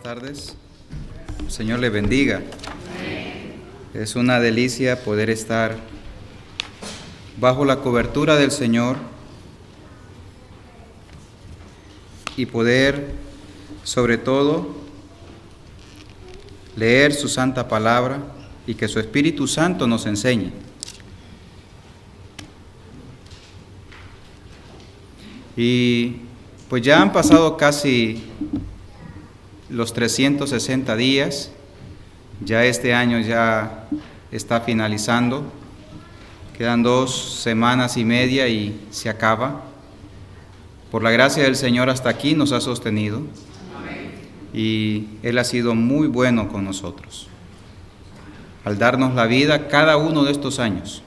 tardes. El Señor le bendiga. Es una delicia poder estar bajo la cobertura del Señor y poder, sobre todo, leer su santa palabra y que su Espíritu Santo nos enseñe. Y pues ya han pasado casi los 360 días, ya este año ya está finalizando, quedan 2 semanas y media y se acaba. Por la gracia del Señor hasta aquí nos ha sostenido y Él ha sido muy bueno con nosotros, al darnos la vida cada uno de estos años,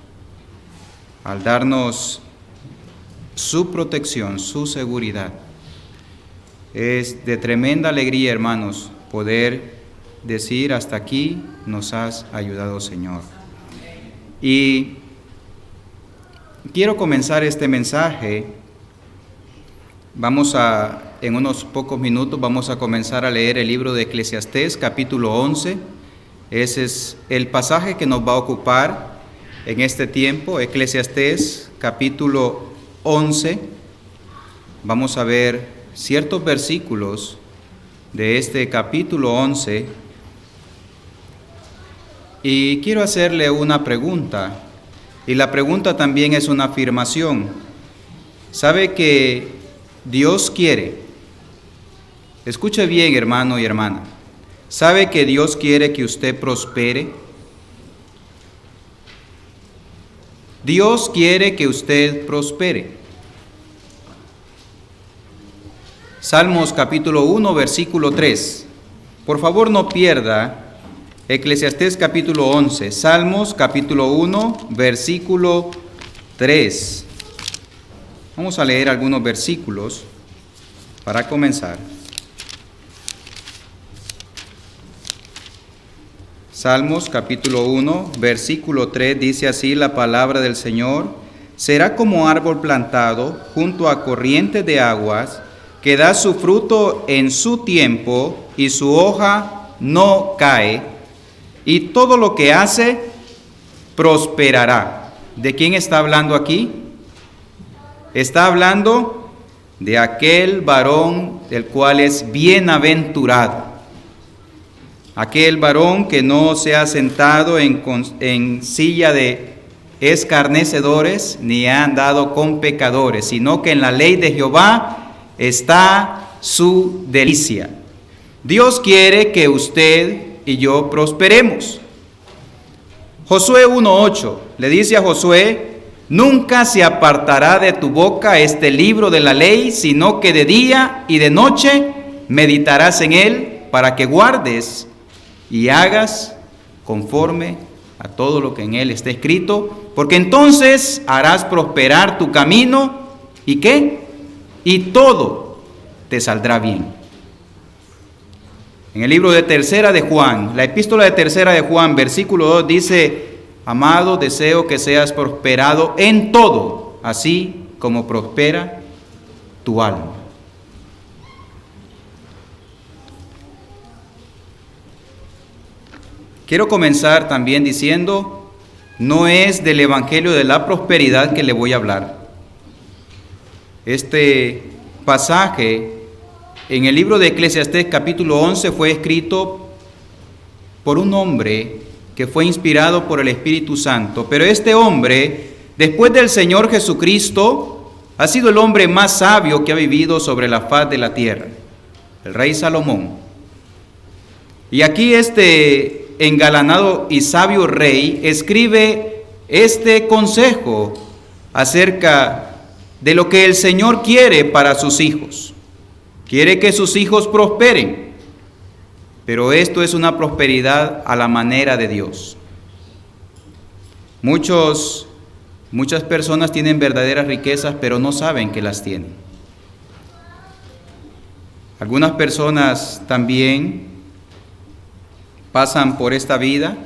al darnos su protección, su seguridad. Es de tremenda alegría, hermanos, poder decir: hasta aquí nos has ayudado, Señor. Y quiero comenzar este mensaje. En unos pocos minutos vamos a comenzar a leer el libro de Eclesiastés, capítulo 11. Ese es el pasaje que nos va a ocupar en este tiempo, Eclesiastés, capítulo 11. Vamos a ver ciertos versículos de este capítulo 11 y quiero hacerle una pregunta, y la pregunta también es una afirmación. ¿Sabe que Dios quiere? Escuche bien, hermano y hermana. ¿Sabe que Dios quiere que usted prospere? Dios quiere que usted prospere. Salmos capítulo 1, versículo 3. Por favor, no pierda Eclesiastés capítulo 11. Salmos capítulo 1, versículo 3. Vamos a leer algunos versículos para comenzar. Salmos capítulo 1, versículo 3 dice así la palabra del Señor: será como árbol plantado junto a corrientes de aguas, que da su fruto en su tiempo y su hoja no cae, y todo lo que hace prosperará. ¿De quién está hablando aquí? Está hablando de aquel varón del cual es bienaventurado. Aquel varón que no se ha sentado en silla de escarnecedores, ni ha andado con pecadores, sino que en la ley de Jehová está su delicia. Dios quiere que usted y yo prosperemos. Josué 1:8 le dice a Josué: nunca se apartará de tu boca este libro de la ley, sino que de día y de noche meditarás en él, para que guardes y hagas conforme a todo lo que en él está escrito, porque entonces harás prosperar tu camino. ¿Y qué? Y todo te saldrá bien. En el libro de Tercera de Juan, la epístola de Tercera de Juan, versículo 2 dice: amado, deseo que seas prosperado en todo, así como prospera tu alma. Quiero comenzar también diciendo: no es del evangelio de la prosperidad que le voy a hablar. Este pasaje en el libro de Eclesiastés capítulo 11 fue escrito por un hombre que fue inspirado por el Espíritu Santo, pero este hombre, después del Señor Jesucristo, ha sido el hombre más sabio que ha vivido sobre la faz de la tierra, el rey Salomón. Y aquí este engalanado y sabio rey escribe este consejo acerca de lo que el Señor quiere para sus hijos. Quiere que sus hijos prosperen, pero esto es una prosperidad a la manera de Dios. Muchas personas tienen verdaderas riquezas, pero no saben que las tienen. Algunas personas también pasan por esta vida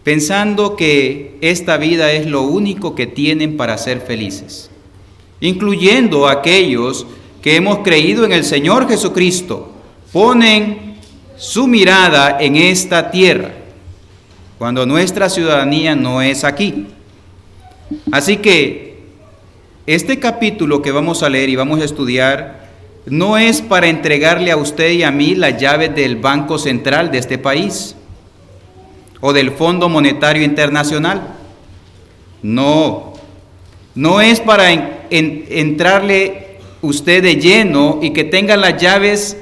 pensando que esta vida es lo único que tienen para ser felices, incluyendo a aquellos que hemos creído en el Señor Jesucristo, ponen su mirada en esta tierra, cuando nuestra ciudadanía no es aquí. Así que este capítulo que vamos a leer y vamos a estudiar no es para entregarle a usted y a mí las llaves del Banco Central de este país o del Fondo Monetario Internacional. No es para entrarle usted de lleno y que tenga las llaves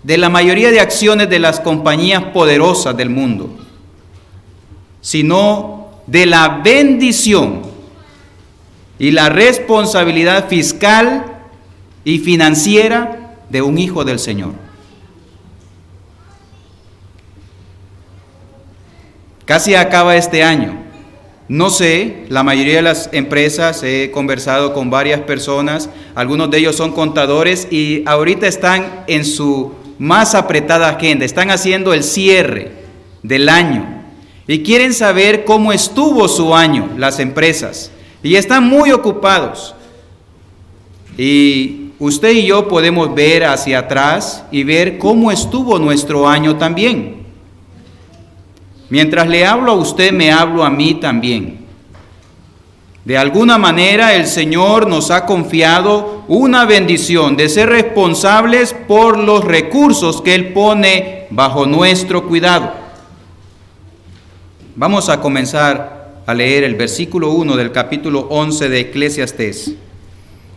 de la mayoría de acciones de las compañías poderosas del mundo, sino de la bendición y la responsabilidad fiscal y financiera de un hijo del Señor. Casi acaba este año. No sé, la mayoría de las empresas, he conversado con varias personas, algunos de ellos son contadores y ahorita están en su más apretada agenda, están haciendo el cierre del año y quieren saber cómo estuvo su año, las empresas, y están muy ocupados. Y usted y yo podemos ver hacia atrás y ver cómo estuvo nuestro año también. Mientras le hablo a usted, me hablo a mí también. De alguna manera el Señor nos ha confiado una bendición de ser responsables por los recursos que Él pone bajo nuestro cuidado. Vamos a comenzar a leer el versículo 1 del capítulo 11 de Eclesiastés.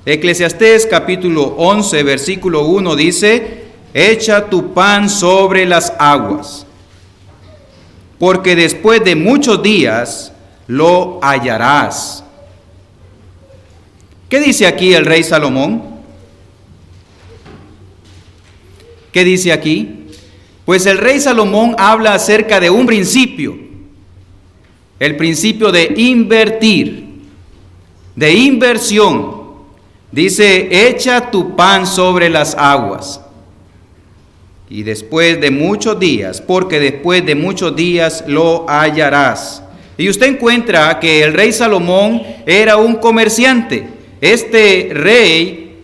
Eclesiastés capítulo 11, versículo 1 dice: echa tu pan sobre las aguas, porque después de muchos días lo hallarás. ¿Qué dice aquí el rey Salomón? ¿Qué dice aquí? Pues el rey Salomón habla acerca de un principio, el principio de invertir, de inversión. Dice: echa tu pan sobre las aguas. Y después de muchos días, porque después de muchos días lo hallarás. Y usted encuentra que el rey Salomón era un comerciante. Este rey,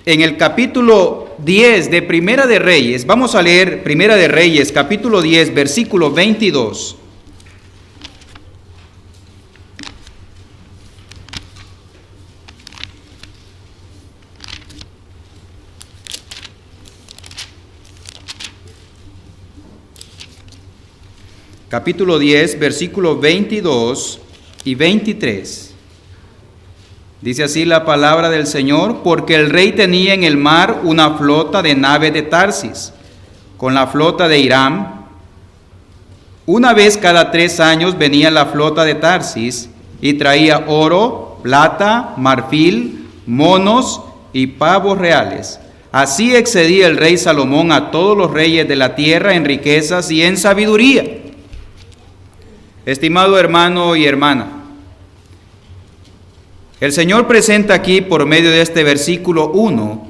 en el capítulo 10 de Primera de Reyes, vamos a leer Primera de Reyes, capítulo 10, versículo 22. Capítulo 10, versículos 22 y 23. Dice así la palabra del Señor: porque el rey tenía en el mar una flota de naves de Tarsis, con la flota de Hiram. Una vez cada 3 años venía la flota de Tarsis y traía oro, plata, marfil, monos y pavos reales. Así excedía el rey Salomón a todos los reyes de la tierra en riquezas y en sabiduría. Estimado hermano y hermana, el Señor presenta aquí por medio de este versículo 1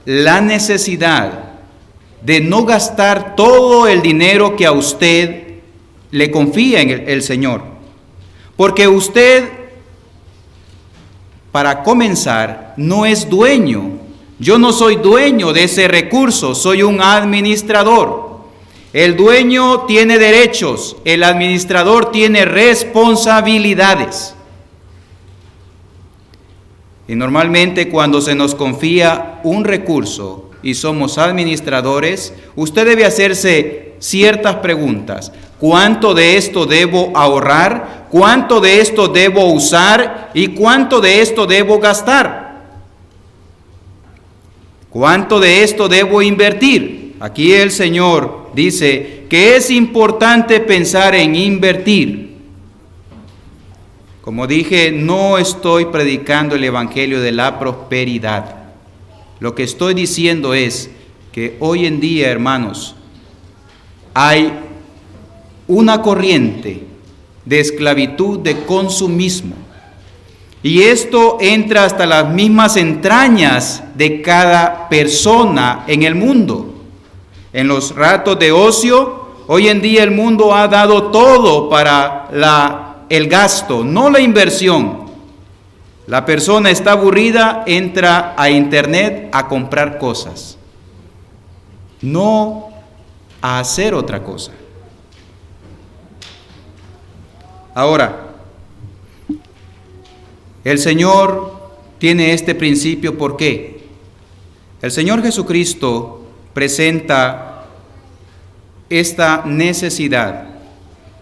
la necesidad de no gastar todo el dinero que a usted le confía en el Señor. Porque usted, para comenzar, no es dueño. Yo no soy dueño de ese recurso, soy un administrador. El dueño tiene derechos, el administrador tiene responsabilidades. Y normalmente cuando se nos confía un recurso y somos administradores, usted debe hacerse ciertas preguntas. ¿Cuánto de esto debo ahorrar? ¿Cuánto de esto debo usar? ¿Y cuánto de esto debo gastar? ¿Cuánto de esto debo invertir? Aquí el Señor dice que es importante pensar en invertir. Como dije, no estoy predicando el evangelio de la prosperidad. Lo que estoy diciendo es que hoy en día, hermanos, hay una corriente de esclavitud, de consumismo. Y esto entra hasta las mismas entrañas de cada persona en el mundo. En los ratos de ocio, hoy en día el mundo ha dado todo para el gasto, no la inversión. La persona está aburrida, entra a internet a comprar cosas. no a hacer otra cosa. Ahora, el Señor tiene este principio, ¿por qué? El Señor Jesucristo presenta esta necesidad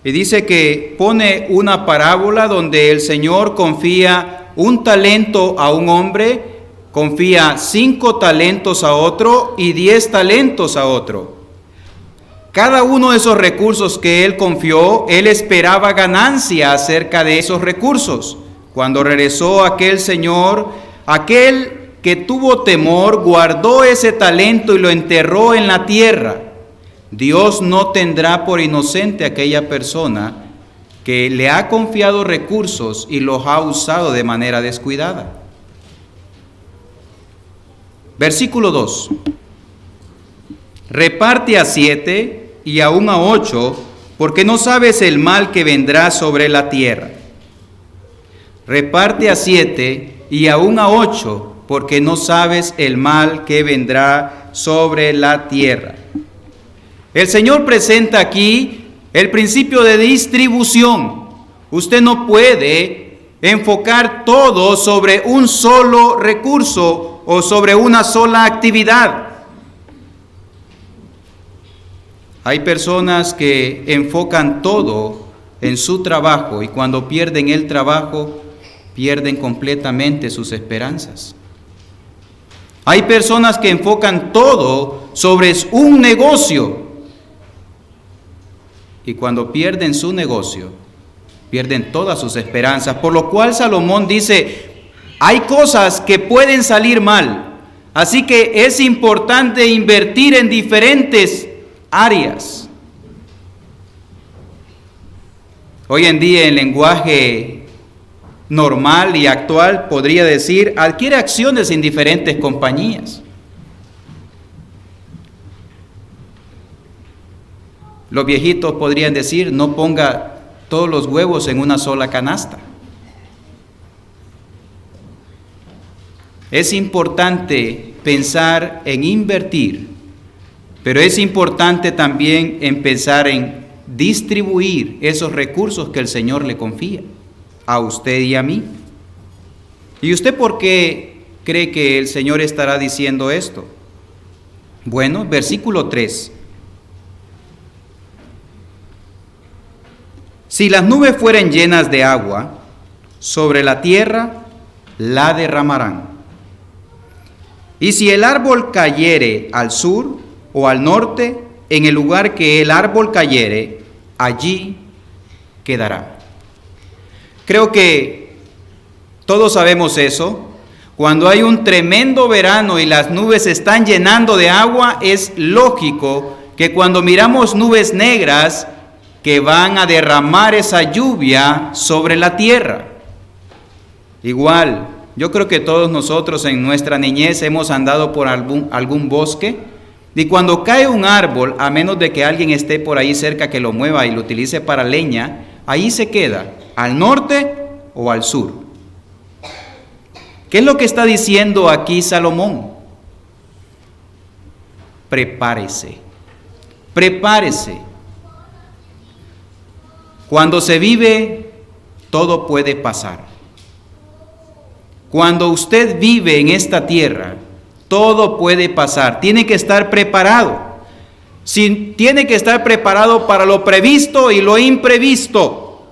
y dice que pone una parábola donde el Señor confía un talento a un hombre, confía 5 talentos a otro y 10 talentos a otro. Cada uno de esos recursos que él confió, él esperaba ganancia acerca de esos recursos. Cuando regresó aquel señor, aquel que tuvo temor, guardó ese talento y lo enterró en la tierra. Dios no tendrá por inocente a aquella persona que le ha confiado recursos y los ha usado de manera descuidada. Versículo 2. Reparte a 7 y aún a 8, porque no sabes el mal que vendrá sobre la tierra. Reparte a 7 y aún a 8, porque no sabes el mal que vendrá sobre la tierra. El Señor presenta aquí el principio de distribución. Usted no puede enfocar todo sobre un solo recurso o sobre una sola actividad. Hay personas que enfocan todo en su trabajo y cuando pierden el trabajo, pierden completamente sus esperanzas. Hay personas que enfocan todo sobre un negocio y cuando pierden su negocio, pierden todas sus esperanzas. Por lo cual Salomón dice, hay cosas que pueden salir mal, así que es importante invertir en diferentes áreas. Hoy en día en lenguaje normal y actual podría decir, adquiere acciones en diferentes compañías. Los viejitos podrían decir, no ponga todos los huevos en una sola canasta. Es importante pensar en invertir, pero es importante también empezar en distribuir esos recursos que el Señor le confía a usted y a mí. ¿Y usted por qué cree que el Señor estará diciendo esto? Bueno, versículo 3. Si las nubes fueren llenas de agua, sobre la tierra la derramarán. Y si el árbol cayere al sur o al norte, en el lugar que el árbol cayere, allí quedará. Creo que todos sabemos eso. Cuando hay un tremendo verano y las nubes se están llenando de agua, es lógico que cuando miramos nubes negras que van a derramar esa lluvia sobre la tierra. Igual, yo creo que todos nosotros en nuestra niñez hemos andado por algún bosque y cuando cae un árbol, a menos de que alguien esté por ahí cerca que lo mueva y lo utilice para leña, ahí se queda, al norte o al sur. ¿Qué es lo que está diciendo aquí Salomón? Prepárese, prepárese. Cuando se vive, todo puede pasar. Cuando usted vive en esta tierra, todo puede pasar. Tiene que estar preparado. Tiene que estar preparado para lo previsto y lo imprevisto.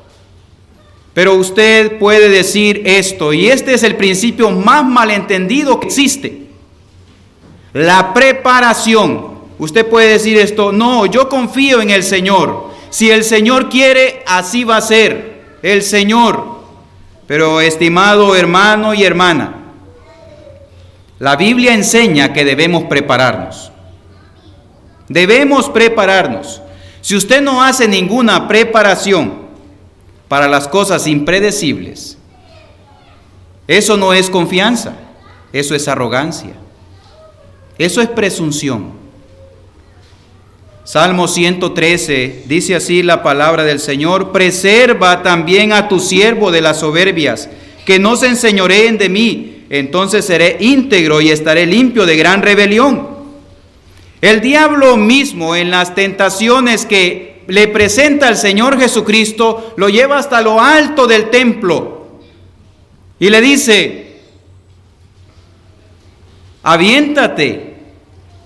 Pero usted puede decir esto, y este es el principio más malentendido que existe. La preparación. Usted puede decir esto, no, yo confío en el Señor. Si el Señor quiere, así va a ser el Señor. Pero estimado hermano y hermana, la Biblia enseña que debemos prepararnos. Debemos prepararnos. Si usted no hace ninguna preparación para las cosas impredecibles, eso no es confianza, eso es arrogancia, eso es presunción. Salmo 113 dice así la palabra del Señor: preserva también a tu siervo de las soberbias, que no se enseñoreen de mí, entonces seré íntegro y estaré limpio de gran rebelión. El diablo mismo, en las tentaciones que le presenta al Señor Jesucristo, lo lleva hasta lo alto del templo y le dice: aviéntate,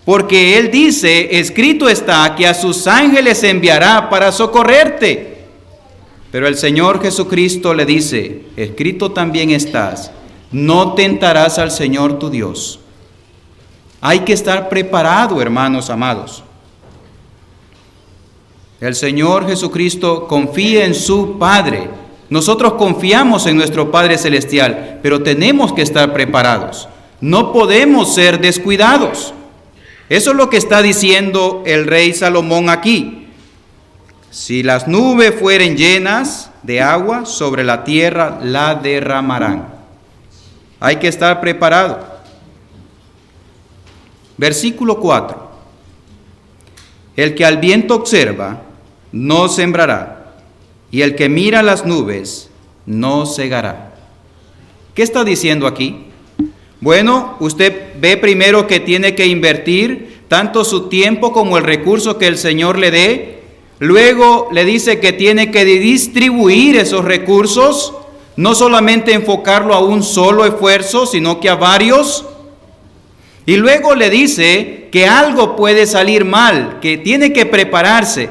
porque Él dice, escrito está, que a sus ángeles enviará para socorrerte. Pero el Señor Jesucristo le dice: escrito también estás, no tentarás al Señor tu Dios. Hay que estar preparado, hermanos amados. El Señor Jesucristo confía en su Padre. Nosotros confiamos en nuestro Padre Celestial, pero tenemos que estar preparados. No podemos ser descuidados. Eso es lo que está diciendo el rey Salomón aquí. Si las nubes fueren llenas de agua, sobre la tierra la derramarán. Hay que estar preparado. Versículo 4. El que al viento observa, no sembrará, y el que mira las nubes, no segará. ¿Qué está diciendo aquí? Bueno, usted ve primero que tiene que invertir tanto su tiempo como el recurso que el Señor le dé. Luego le dice que tiene que distribuir esos recursos, no solamente enfocarlo a un solo esfuerzo, sino que a varios. Y luego le dice que algo puede salir mal, que tiene que prepararse.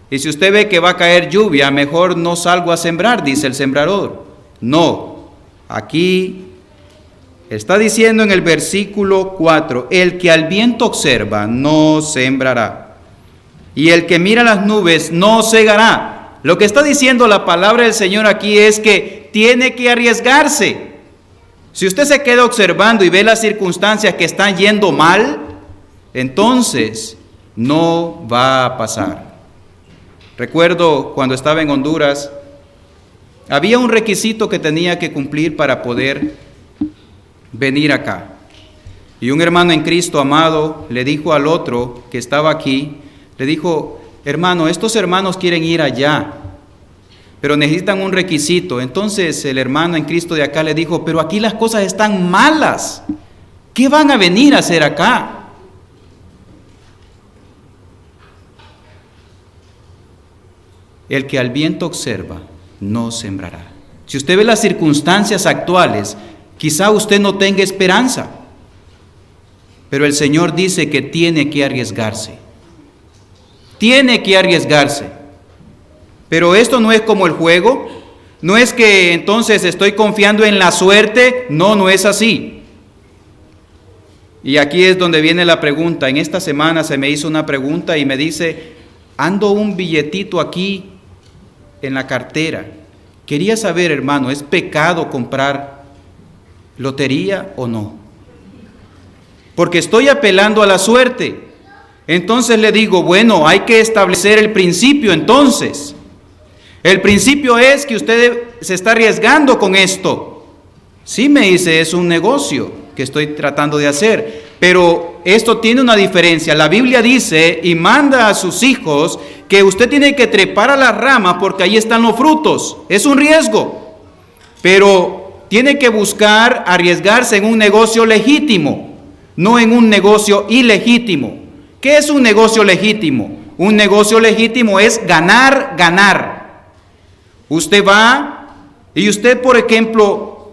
Y si usted ve que va a caer lluvia, mejor no salgo a sembrar, dice el sembrador. No, aquí está diciendo en el versículo 4, el que al viento observa no sembrará, y el que mira las nubes no segará. Lo que está diciendo la palabra del Señor aquí es que tiene que arriesgarse. Si usted se queda observando y ve las circunstancias que están yendo mal, entonces no va a pasar. Recuerdo cuando estaba en Honduras, había un requisito que tenía que cumplir para poder venir acá. Y un hermano en Cristo amado le dijo al otro que estaba aquí, le dijo: hermano, estos hermanos quieren ir allá, pero necesitan un requisito. Entonces el hermano en Cristo de acá le dijo: pero aquí las cosas están malas, ¿qué van a venir a hacer acá? El que al viento observa, no sembrará. Si usted ve las circunstancias actuales, quizá usted no tenga esperanza, pero el Señor dice que tiene que arriesgarse. Tiene que arriesgarse. Pero esto no es como el juego, no es que entonces estoy confiando en la suerte, no es así. Y aquí es donde viene la pregunta. En esta semana se me hizo una pregunta y me dice: ando un billetito aquí en la cartera. Quería saber, hermano, ¿es pecado comprar lotería o no? Porque estoy apelando a la suerte. Entonces le digo: bueno, hay que establecer el principio entonces. El principio es que usted se está arriesgando con esto. Sí, me dice, es un negocio que estoy tratando de hacer, pero esto tiene una diferencia. La Biblia dice y manda a sus hijos que usted tiene que trepar a las ramas porque ahí están los frutos. Es un riesgo, pero tiene que buscar arriesgarse en un negocio legítimo, no en un negocio ilegítimo. ¿Qué es un negocio legítimo? Un negocio legítimo es ganar, ganar. Usted va y usted, por ejemplo,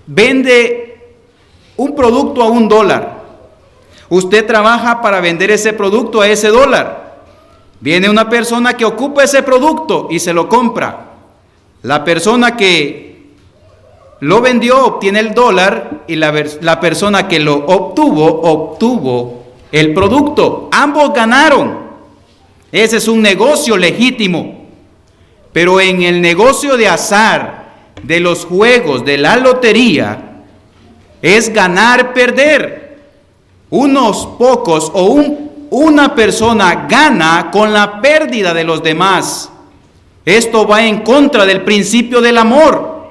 vende un producto a $1. Usted trabaja para vender ese producto a ese $1. Viene una persona que ocupa ese producto y se lo compra. La persona que lo vendió obtiene el $1 y la persona que lo obtuvo el producto. Ambos ganaron. Ese es un negocio legítimo. Pero en el negocio de azar, de los juegos, de la lotería, es ganar, perder. Unos pocos o una persona gana con la pérdida de los demás. Esto va en contra del principio del amor.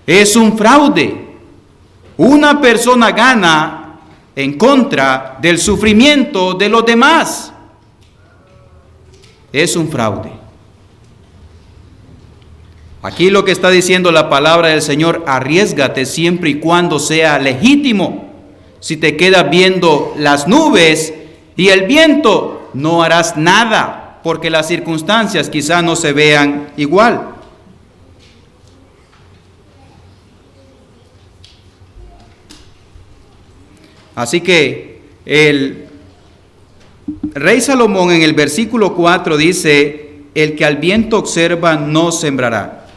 Es un fraude. Una persona gana en contra del sufrimiento de los demás. Es un fraude. Aquí lo que está diciendo la palabra del Señor: arriésgate siempre y cuando sea legítimo. Si te quedas viendo las nubes Y el viento, no harás nada, porque las circunstancias quizá no se vean igual. Así que el rey Salomón en el versículo 4 dice, el que al viento observa no sembrará.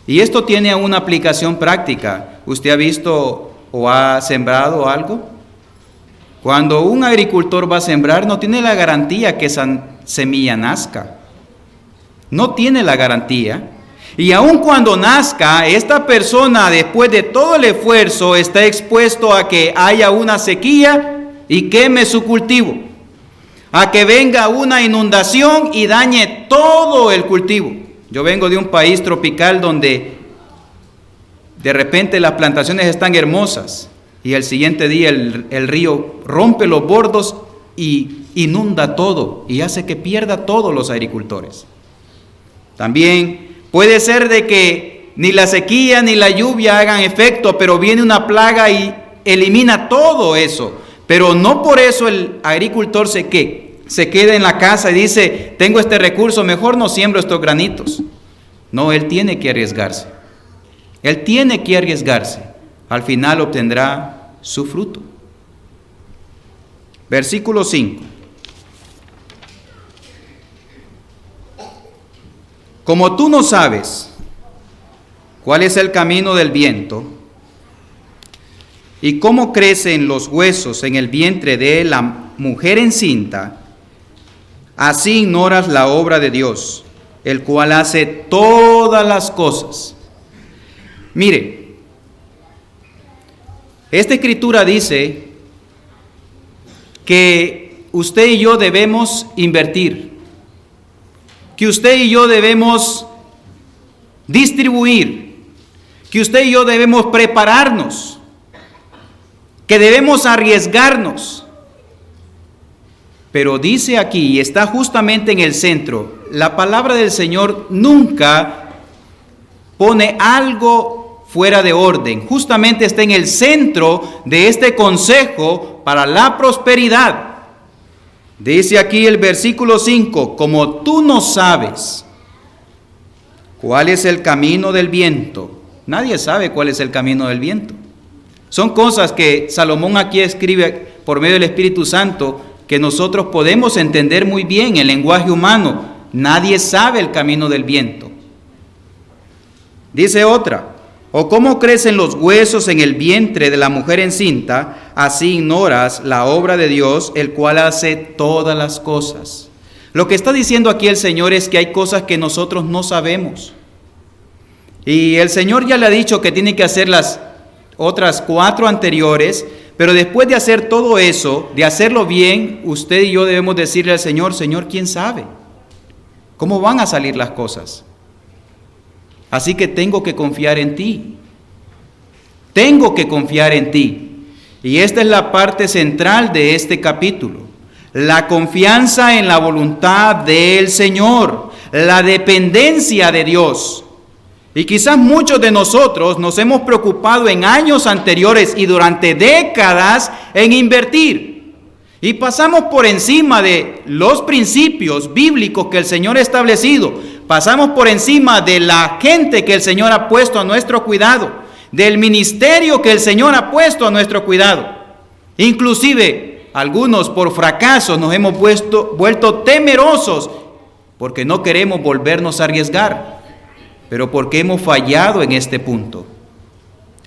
Y esto tiene una aplicación práctica. ¿Usted ha visto o ha sembrado algo? Cuando un agricultor va a sembrar, no tiene la garantía que esa semilla nazca. No tiene la garantía. Y aun cuando nazca, esta persona, después de todo el esfuerzo, está expuesto a que haya una sequía y queme su cultivo, a que venga una inundación y dañe todo el cultivo. Yo vengo de un país tropical donde de repente las plantaciones están hermosas y el siguiente día el río rompe los bordos y inunda todo y hace que pierda todos los agricultores. También puede ser de que ni la sequía ni la lluvia hagan efecto, pero viene una plaga y elimina todo eso. Pero no por eso el agricultor se queda en la casa y dice, tengo este recurso, mejor no siembro estos granitos. No, él tiene que arriesgarse. Él tiene que arriesgarse. Al final obtendrá su fruto. Versículo 5. Como tú no sabes cuál es el camino del viento y cómo crecen los huesos en el vientre de la mujer encinta, así ignoras la obra de Dios, el cual hace todas las cosas. Mire, esta escritura dice que usted y yo debemos invertir, que usted y yo debemos distribuir, que usted y yo debemos prepararnos, que debemos arriesgarnos. Pero dice aquí, y está justamente en el centro, la palabra del Señor nunca pone algo fuera de orden. Justamente está en el centro de este consejo para la prosperidad. Dice aquí el versículo 5, como tú no sabes cuál es el camino del viento. Nadie sabe cuál es el camino del viento. Son cosas que Salomón aquí escribe por medio del Espíritu Santo que nosotros podemos entender muy bien en lenguaje humano. Nadie sabe el camino del viento. Dice otra, o cómo crecen los huesos en el vientre de la mujer encinta, así ignoras la obra de Dios, el cual hace todas las cosas. Lo que está diciendo aquí el Señor es que hay cosas que nosotros no sabemos. Y el Señor ya le ha dicho que tiene que hacer las otras 4 anteriores, pero después de hacer todo eso, de hacerlo bien, usted y yo debemos decirle al Señor, Señor, ¿quién sabe cómo van a salir las cosas? Así que tengo que confiar en ti. Tengo que confiar en ti. Y esta es la parte central de este capítulo. La confianza en la voluntad del Señor. La dependencia de Dios. Y quizás muchos de nosotros nos hemos preocupado en años anteriores y durante décadas en invertir. Y pasamos por encima de los principios bíblicos que el Señor ha establecido. Pasamos por encima de la gente que el Señor ha puesto a nuestro cuidado, del ministerio que el Señor ha puesto a nuestro cuidado. Inclusive, algunos por fracaso nos hemos vuelto temerosos porque no queremos volvernos a arriesgar, pero porque hemos fallado en este punto.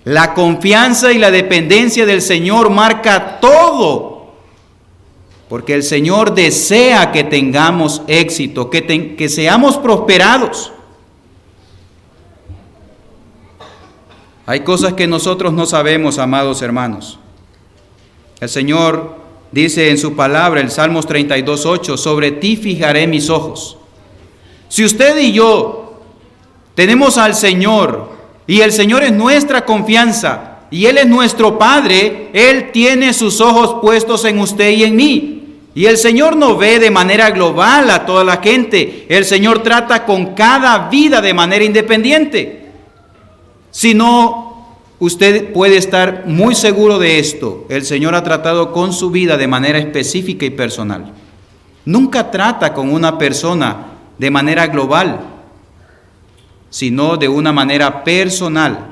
La confianza y la dependencia del Señor marca todo. Porque el Señor desea que tengamos éxito, que seamos prosperados. Hay cosas que nosotros no sabemos, amados hermanos. El Señor dice en su palabra, el Salmos 32:8, sobre ti fijaré mis ojos. Si usted y yo tenemos al Señor, y el Señor es nuestra confianza, y Él es nuestro Padre, Él tiene sus ojos puestos en usted y en mí. Y el Señor no ve de manera global a toda la gente. El Señor trata con cada vida de manera independiente. Sino usted puede estar muy seguro de esto. El Señor ha tratado con su vida de manera específica y personal. Nunca trata con una persona de manera global, sino de una manera personal.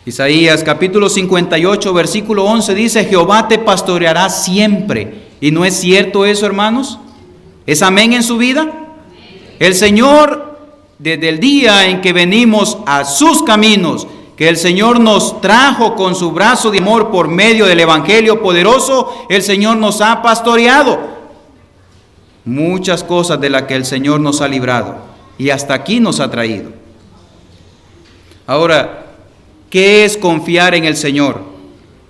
Isaías capítulo 58, versículo 11 dice: Jehová te pastoreará siempre. ¿Y no es cierto eso, hermanos? ¿Es amén en su vida? El Señor, desde el día en que venimos a sus caminos, que el Señor nos trajo con su brazo de amor por medio del Evangelio poderoso, el Señor nos ha pastoreado. Muchas cosas de las que el Señor nos ha librado y hasta aquí nos ha traído. Ahora, ¿qué es confiar en el Señor?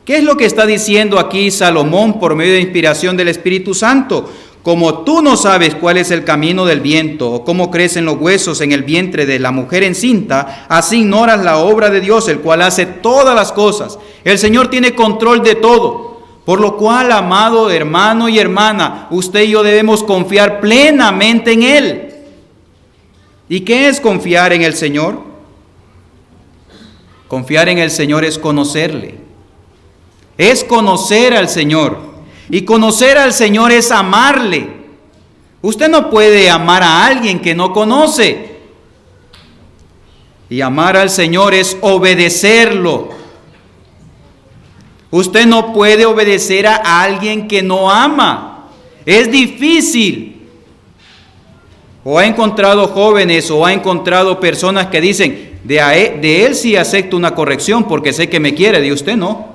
¿Qué es lo que está diciendo aquí Salomón por medio de inspiración del Espíritu Santo? Como tú no sabes cuál es el camino del viento o cómo crecen los huesos en el vientre de la mujer encinta, así ignoras la obra de Dios, el cual hace todas las cosas. El Señor tiene control de todo, por lo cual, amado hermano y hermana, usted y yo debemos confiar plenamente en Él. ¿Y qué es confiar en el Señor? Confiar en el Señor es conocerle, es conocer al Señor. Y conocer al Señor es amarle. Usted no puede amar a alguien que no conoce. Y amar al Señor es obedecerlo. Usted no puede obedecer a alguien que no ama. Es difícil. O ha encontrado jóvenes o ha encontrado personas que dicen: de él sí acepto una corrección porque sé que me quiere, de usted no.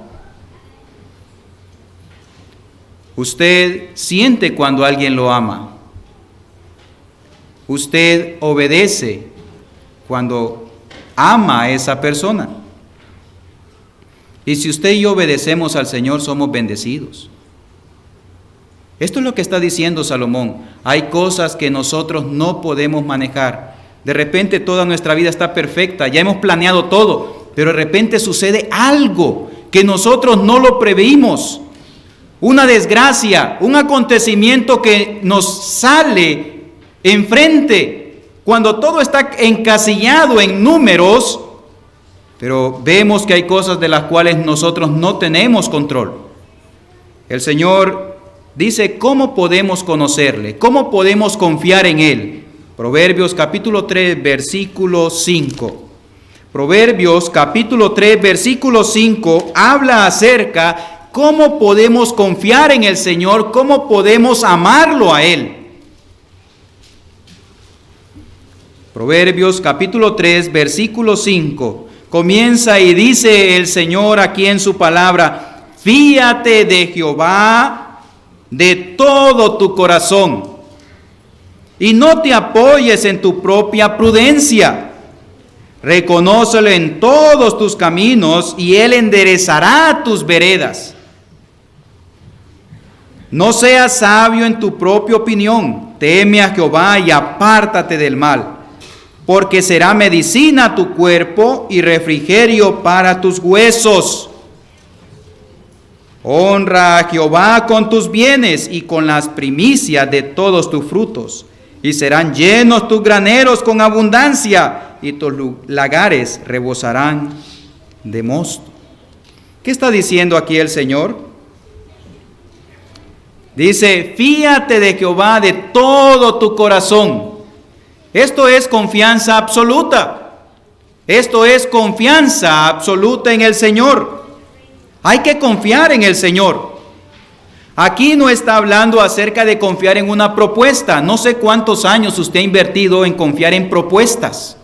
Usted siente cuando alguien lo ama. Usted obedece cuando ama a esa persona. Y si usted y yo obedecemos al Señor, somos bendecidos. Esto es lo que está diciendo Salomón. Hay cosas que nosotros no podemos manejar. De repente toda nuestra vida está perfecta, ya hemos planeado todo, pero de repente sucede algo que nosotros no lo preveímos. Una desgracia, un acontecimiento que nos sale enfrente cuando todo está encasillado en números, pero vemos que hay cosas de las cuales nosotros no tenemos control. El Señor dice: ¿cómo podemos conocerle? ¿Cómo podemos confiar en Él? Proverbios capítulo 3, versículo 5. Proverbios capítulo 3, versículo 5 habla acerca ¿cómo podemos confiar en el Señor? ¿Cómo podemos amarlo a Él? Proverbios capítulo 3, versículo 5. Comienza y dice el Señor aquí en su palabra: fíate de Jehová de todo tu corazón y no te apoyes en tu propia prudencia. Reconócelo en todos tus caminos y Él enderezará tus veredas. No seas sabio en tu propia opinión, teme a Jehová y apártate del mal, porque será medicina a tu cuerpo y refrigerio para tus huesos. Honra a Jehová con tus bienes y con las primicias de todos tus frutos, y serán llenos tus graneros con abundancia, y tus lagares rebosarán de mosto. ¿Qué está diciendo aquí el Señor? Dice: fíate de Jehová de todo tu corazón. Esto es confianza absoluta. Esto es confianza absoluta en el Señor. Hay que confiar en el Señor. Aquí no está hablando acerca de confiar en una propuesta. No sé cuántos años usted ha invertido en confiar en propuestas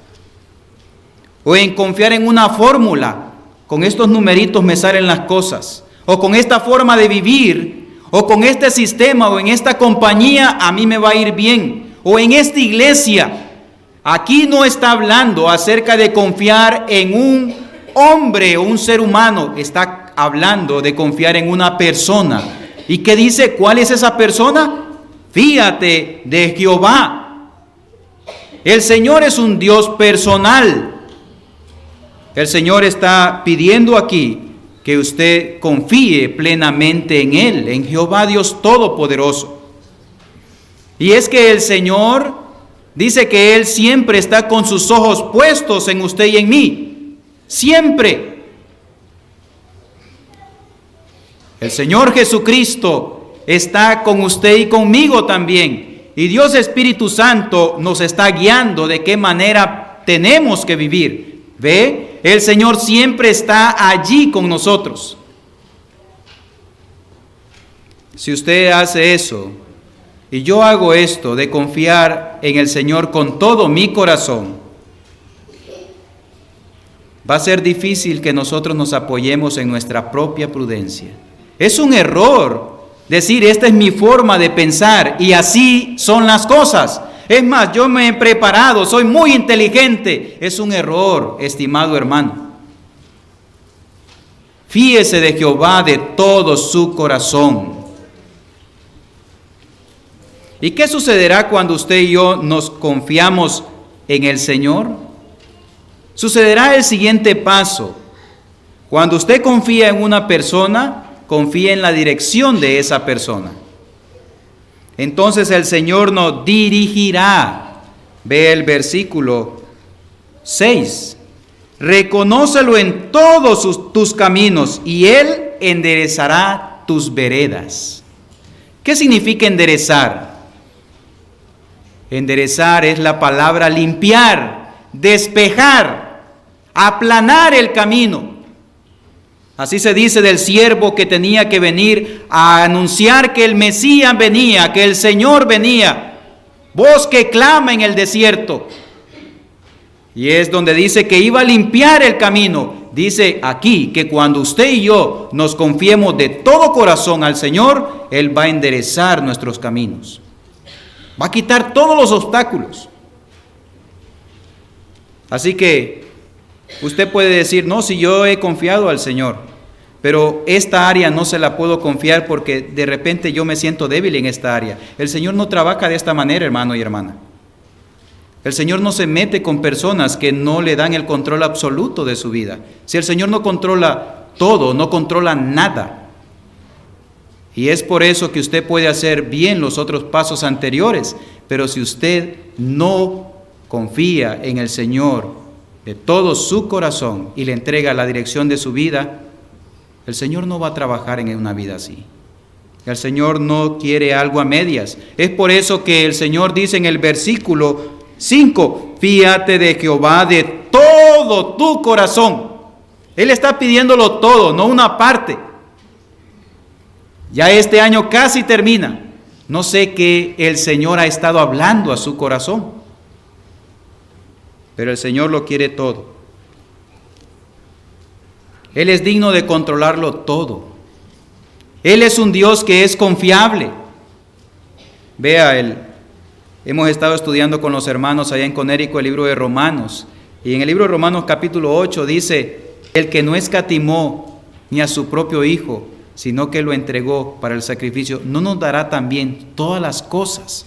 o en confiar en una fórmula. Con estos numeritos me salen las cosas, o con esta forma de vivir, o con este sistema, o en esta compañía a mí me va a ir bien, o en esta iglesia. Aquí no está hablando acerca de confiar en un hombre o un ser humano. Está hablando de confiar en una persona. ¿Y qué dice? ¿Cuál es esa persona? Fíate de Jehová. El Señor es un Dios personal. El Señor está pidiendo aquí que usted confíe plenamente en Él, en Jehová Dios Todopoderoso. Y es que el Señor dice que Él siempre está con sus ojos puestos en usted y en mí. siempre. El Señor Jesucristo está con usted y conmigo también. Y Dios Espíritu Santo nos está guiando de qué manera tenemos que vivir. ¿Ve? El Señor siempre está allí con nosotros. Si usted hace eso, y yo hago esto de confiar en el Señor con todo mi corazón, va a ser difícil que nosotros nos apoyemos en nuestra propia prudencia. Es un error decir, esta es mi forma de pensar y así son las cosas. Es más, yo me he preparado, soy muy inteligente. Es un error, estimado hermano. Fíese de Jehová de todo su corazón. ¿Y qué sucederá cuando usted y yo nos confiamos en el Señor? Sucederá el siguiente paso. Cuando usted confía en una persona, confía en la dirección de esa persona. Entonces el Señor nos dirigirá. Ve el versículo 6. Reconócelo en todos tus caminos y Él enderezará tus veredas. ¿Qué significa enderezar? Enderezar es la palabra limpiar, despejar, aplanar el camino. Así se dice del siervo que tenía que venir a anunciar que el Mesías venía, que el Señor venía. Voz que clama en el desierto. Y es donde dice que iba a limpiar el camino. Dice aquí que cuando usted y yo nos confiemos de todo corazón al Señor, Él va a enderezar nuestros caminos. Va a quitar todos los obstáculos. Así que usted puede decir, no, si yo he confiado al Señor, pero esta área no se la puedo confiar porque de repente yo me siento débil en esta área. El Señor no trabaja de esta manera, hermano y hermana. El Señor no se mete con personas que no le dan el control absoluto de su vida. Si el Señor no controla todo, no controla nada. Y es por eso que usted puede hacer bien los otros pasos anteriores, pero si usted no confía en el Señor de todo su corazón y le entrega la dirección de su vida, el Señor no va a trabajar en una vida así. El Señor no quiere algo a medias. Es por eso que el Señor dice en el versículo 5, fíate de Jehová de todo tu corazón. Él está pidiéndolo todo, no una parte. Ya este año casi termina. No sé qué el Señor ha estado hablando a su corazón, pero el Señor lo quiere todo. Él es digno de controlarlo todo. Él es un Dios que es confiable. Vea, hemos estado estudiando con los hermanos allá en Conérico el libro de Romanos. Y en el libro de Romanos capítulo 8 dice, el que no escatimó ni a su propio Hijo, sino que lo entregó para el sacrificio, ¿no nos dará también todas las cosas?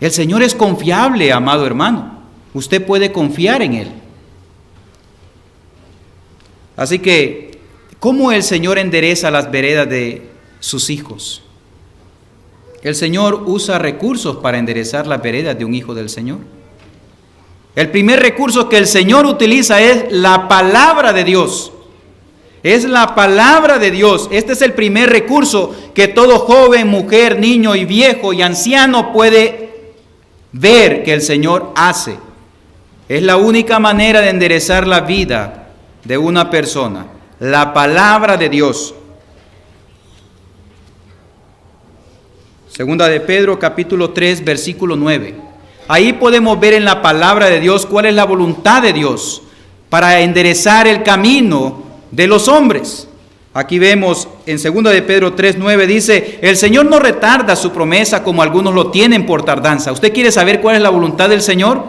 El Señor es confiable, amado hermano. Usted puede confiar en Él. Así que, ¿cómo el Señor endereza las veredas de sus hijos? El Señor usa recursos para enderezar las veredas de un hijo del Señor. El primer recurso que el Señor utiliza es la palabra de Dios. Es la palabra de Dios. Este es el primer recurso que todo joven, mujer, niño y viejo y anciano puede ver que el Señor hace. Es la única manera de enderezar la vida de una persona. La palabra de Dios. Segunda de Pedro, capítulo 3, versículo 9. Ahí podemos ver en la palabra de Dios cuál es la voluntad de Dios para enderezar el camino de los hombres. Aquí vemos en 2 de Pedro 3:9 dice, el Señor no retarda su promesa como algunos lo tienen por tardanza. ¿Usted quiere saber cuál es la voluntad del Señor?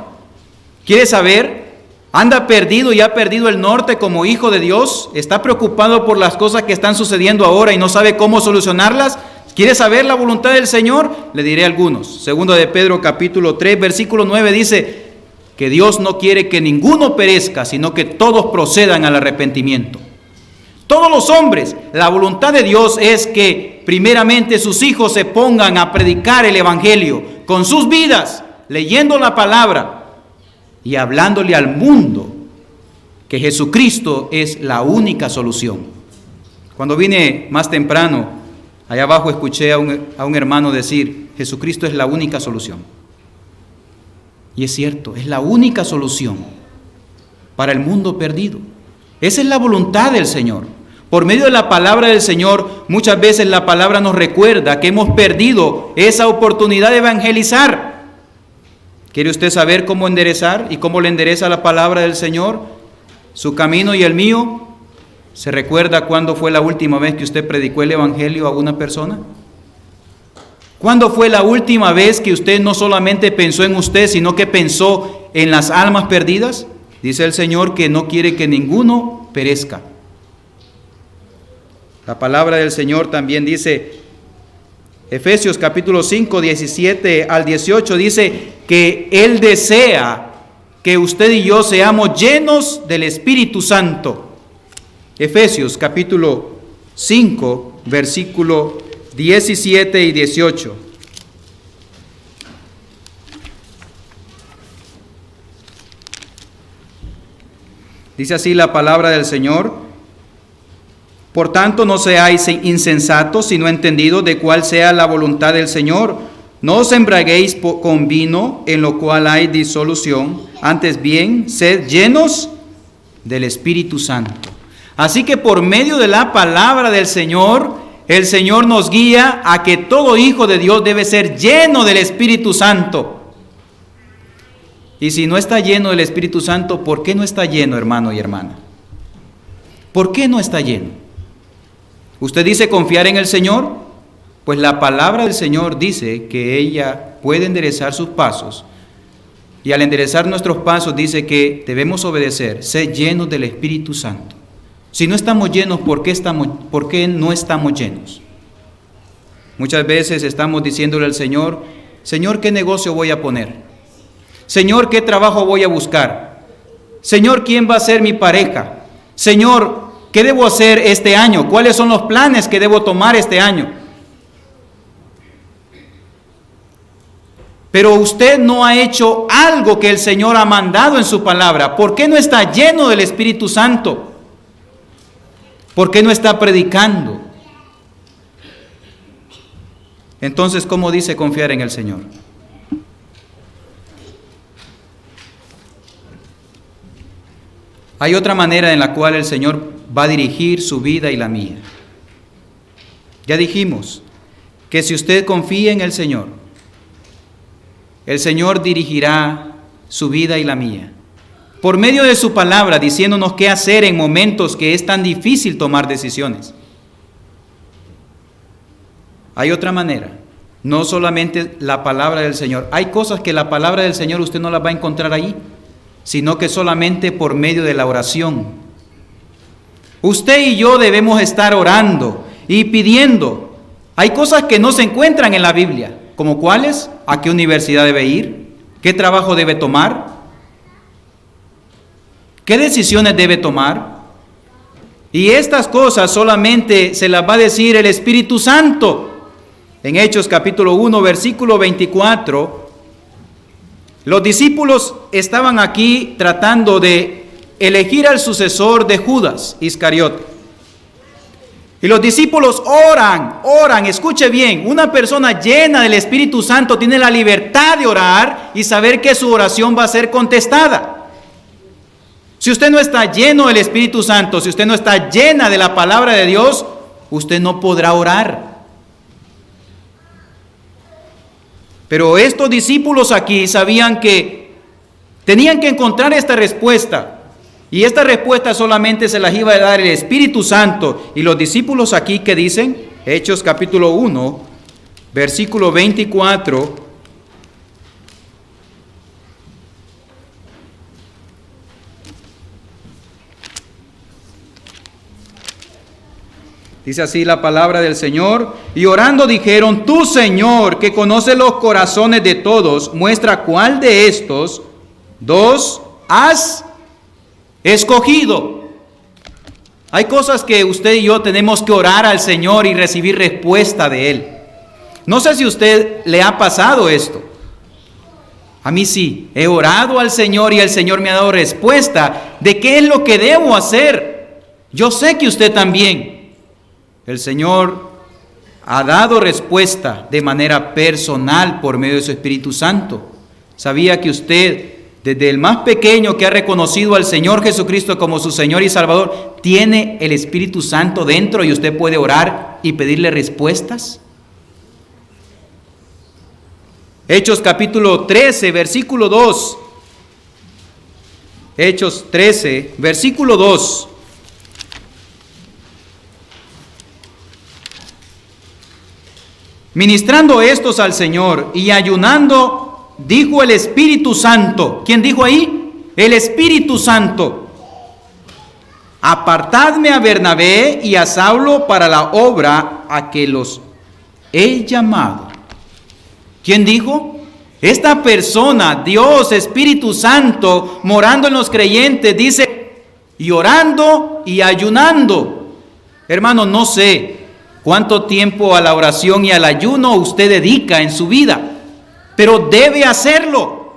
¿Quiere saber? ¿Anda perdido y ha perdido el norte como hijo de Dios? ¿Está preocupado por las cosas que están sucediendo ahora y no sabe cómo solucionarlas? ¿Quiere saber la voluntad del Señor? Le diré algunos. 2 de Pedro capítulo 3 versículo 9 dice que Dios no quiere que ninguno perezca, sino que todos procedan al arrepentimiento. Todos los hombres, la voluntad de Dios es que primeramente sus hijos se pongan a predicar el Evangelio con sus vidas, leyendo la palabra y hablándole al mundo que Jesucristo es la única solución. Cuando vine más temprano, allá abajo escuché a un hermano decir, Jesucristo es la única solución. Y es cierto, es la única solución para el mundo perdido. Esa es la voluntad del Señor. Por medio de la palabra del Señor, muchas veces la palabra nos recuerda que hemos perdido esa oportunidad de evangelizar. ¿Quiere usted saber cómo enderezar y cómo le endereza la palabra del Señor? Su camino y el mío. ¿Se recuerda cuándo fue la última vez que usted predicó el evangelio a una persona? ¿Cuándo fue la última vez que usted no solamente pensó en usted, sino que pensó en las almas perdidas? Dice el Señor que no quiere que ninguno perezca. La palabra del Señor también dice, Efesios capítulo 5, 17 al 18, dice que Él desea que usted y yo seamos llenos del Espíritu Santo. Efesios capítulo 5, versículo 17 y 18. Dice así la palabra del Señor. Por tanto, no seáis insensatos, sino entendidos de cuál sea la voluntad del Señor. No os embriaguéis con vino, en lo cual hay disolución. Antes bien, sed llenos del Espíritu Santo. Así que por medio de la palabra del Señor, el Señor nos guía a que todo hijo de Dios debe ser lleno del Espíritu Santo. Y si no está lleno del Espíritu Santo, ¿por qué no está lleno, hermano y hermana? ¿Por qué no está lleno? ¿Usted dice confiar en el Señor? Pues la palabra del Señor dice que ella puede enderezar sus pasos. Y al enderezar nuestros pasos dice que debemos obedecer, ser llenos del Espíritu Santo. Si no estamos llenos, ¿por qué no estamos llenos? Muchas veces estamos diciéndole al Señor, Señor, ¿qué negocio voy a poner? Señor, ¿qué trabajo voy a buscar? Señor, ¿quién va a ser mi pareja? Señor, ¿qué debo hacer este año? ¿Cuáles son los planes que debo tomar este año? Pero usted no ha hecho algo que el Señor ha mandado en su palabra. ¿Por qué no está lleno del Espíritu Santo? ¿Por qué no está predicando? Entonces, ¿cómo dice confiar en el Señor? Hay otra manera en la cual el Señor va a dirigir su vida y la mía. Ya dijimos que si usted confía en el Señor dirigirá su vida y la mía. Por medio de su palabra, diciéndonos qué hacer en momentos que es tan difícil tomar decisiones. Hay otra manera, no solamente la palabra del Señor. Hay cosas que la palabra del Señor usted no las va a encontrar ahí, sino que solamente por medio de la oración. Usted y yo debemos estar orando y pidiendo. Hay cosas que no se encuentran en la Biblia, como cuáles, a qué universidad debe ir, qué trabajo debe tomar, qué decisiones debe tomar. Y estas cosas solamente se las va a decir el Espíritu Santo. En Hechos capítulo 1, versículo 24, los discípulos estaban aquí tratando de elegir al sucesor de Judas Iscariote. Y los discípulos oran, escuche bien, una persona llena del Espíritu Santo tiene la libertad de orar y saber que su oración va a ser contestada. Si usted no está lleno del Espíritu Santo, si usted no está llena de la palabra de Dios, usted no podrá orar. Pero estos discípulos aquí sabían que tenían que encontrar esta respuesta. Y esta respuesta solamente se las iba a dar el Espíritu Santo. Y los discípulos aquí que dicen, Hechos capítulo 1, versículo 24. Dice así la palabra del Señor. Y orando dijeron, tú Señor, que conoces los corazones de todos, muestra cuál de estos dos has escogido. Hay cosas que usted y yo tenemos que orar al Señor y recibir respuesta de Él. No sé si a usted le ha pasado esto. A mí sí, he orado al Señor y el Señor me ha dado respuesta de qué es lo que debo hacer. Yo sé que usted también. El Señor ha dado respuesta de manera personal por medio de su Espíritu Santo. ¿Sabía que usted, desde el más pequeño que ha reconocido al Señor Jesucristo como su Señor y Salvador, tiene el Espíritu Santo dentro y usted puede orar y pedirle respuestas? Hechos capítulo 13, versículo 2. Hechos 13, versículo 2. Ministrando estos al Señor y ayunando, dijo el Espíritu Santo. ¿Quién dijo ahí? El Espíritu Santo. Apartadme a Bernabé y a Saulo para la obra a que los he llamado. ¿Quién dijo? Esta persona, Dios, Espíritu Santo, morando en los creyentes, dice, y orando y ayunando. Hermano, no sé cuánto tiempo a la oración y al ayuno usted dedica en su vida, pero debe hacerlo,